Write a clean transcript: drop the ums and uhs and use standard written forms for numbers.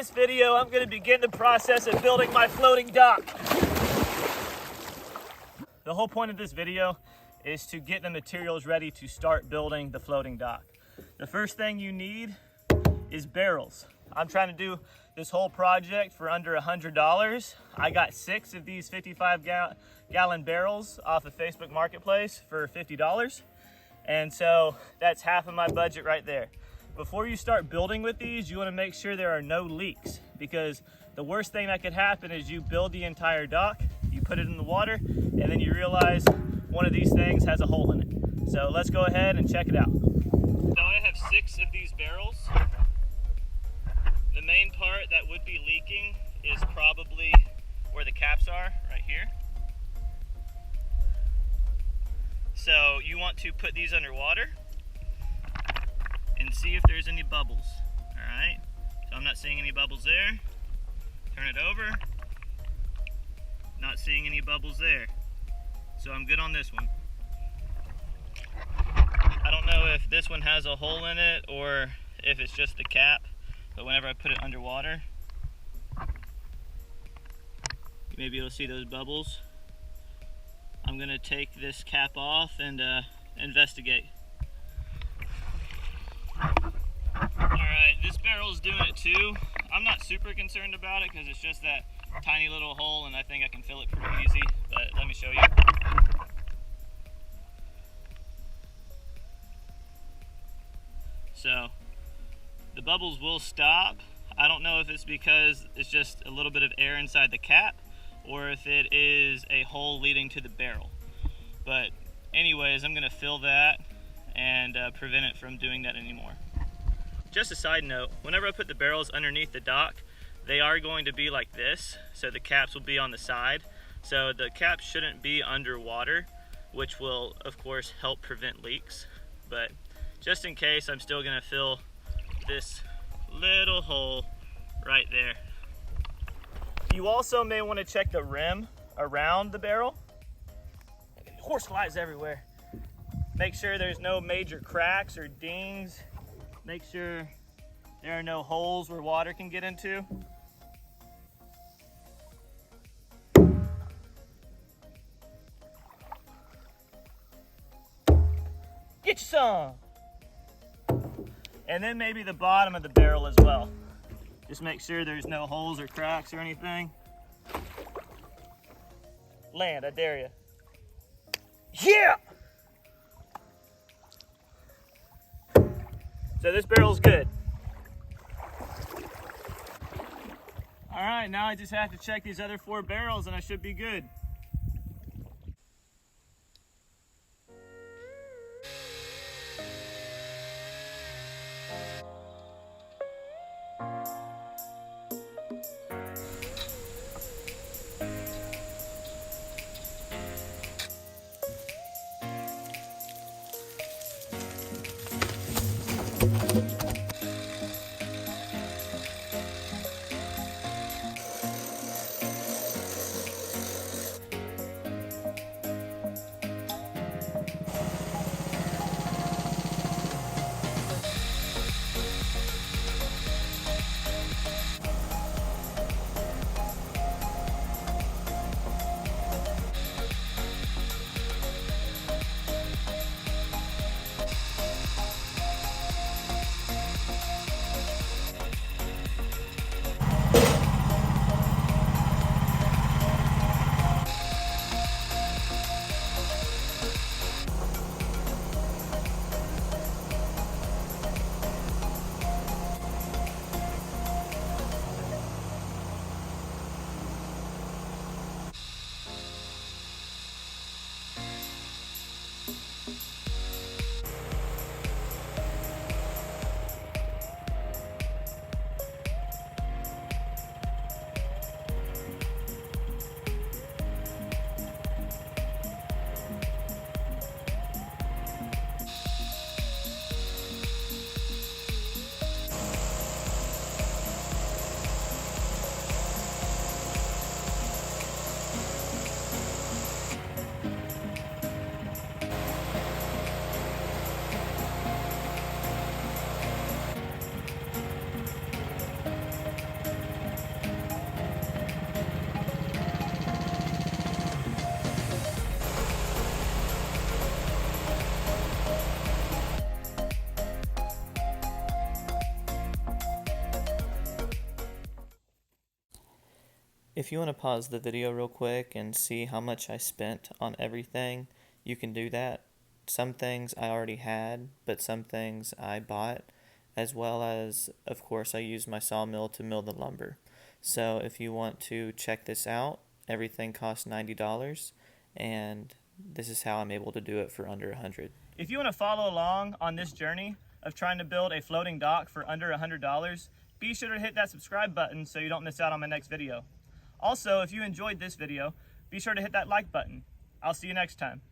this video, I'm going to begin the process of building my floating dock. The whole point of this video is to get the materials ready to start building the floating dock. The first thing you need is barrels. I'm trying to do this whole project for under $100. I got 6 of these 55-gallon barrels off of Facebook Marketplace for $50. And so that's half of my budget right there. Before you start building with these, you want to make sure there are no leaks, because the worst thing that could happen is you build the entire dock, you put it in the water, and then you realize one of these things has a hole in it. So let's go ahead and check it out. So I have 6 of these barrels. The main part that would be leaking is probably where the caps are, right here. So you want to put these underwater and see if there's any bubbles. All right, so I'm not seeing any bubbles there. Turn it over. Not seeing any bubbles there. So I'm good on this one. I don't know if this one has a hole in it or if it's just the cap, but whenever I put it underwater, you may be able to see those bubbles. I'm gonna take this cap off and investigate. Alright, this barrel is doing it too. I'm not super concerned about it because it's just that tiny little hole and I think I can fill it pretty easy, but let me show you. So, the bubbles will stop. I don't know if it's because it's just a little bit of air inside the cap or if it is a hole leading to the barrel. But anyways, I'm gonna fill that and prevent it from doing that anymore. Just a side note, whenever I put the barrels underneath the dock, they are going to be like this, so the caps will be on the side. So the caps shouldn't be underwater, which will of course help prevent leaks. But just in case, I'm still gonna fill this little hole right there. You also may want to check the rim around the barrel. Horse flies everywhere. Make sure there's no major cracks or dings. Make sure there are no holes where water can get into. Get you some! And then maybe the bottom of the barrel as well. Just make sure there's no holes or cracks or anything. Land, I dare you. Yeah! So this barrel's good. All right, now I just have to check these other 4 barrels and I should be good. If you want to pause the video real quick and see how much I spent on everything, you can do that. Some things I already had, but some things I bought, as well as, of course, I used my sawmill to mill the lumber. So if you want to check this out, everything costs $90, and this is how I'm able to do it for under $100. If you want to follow along on this journey of trying to build a floating dock for under $100, be sure to hit that subscribe button so you don't miss out on my next video. Also, if you enjoyed this video, be sure to hit that like button. I'll see you next time.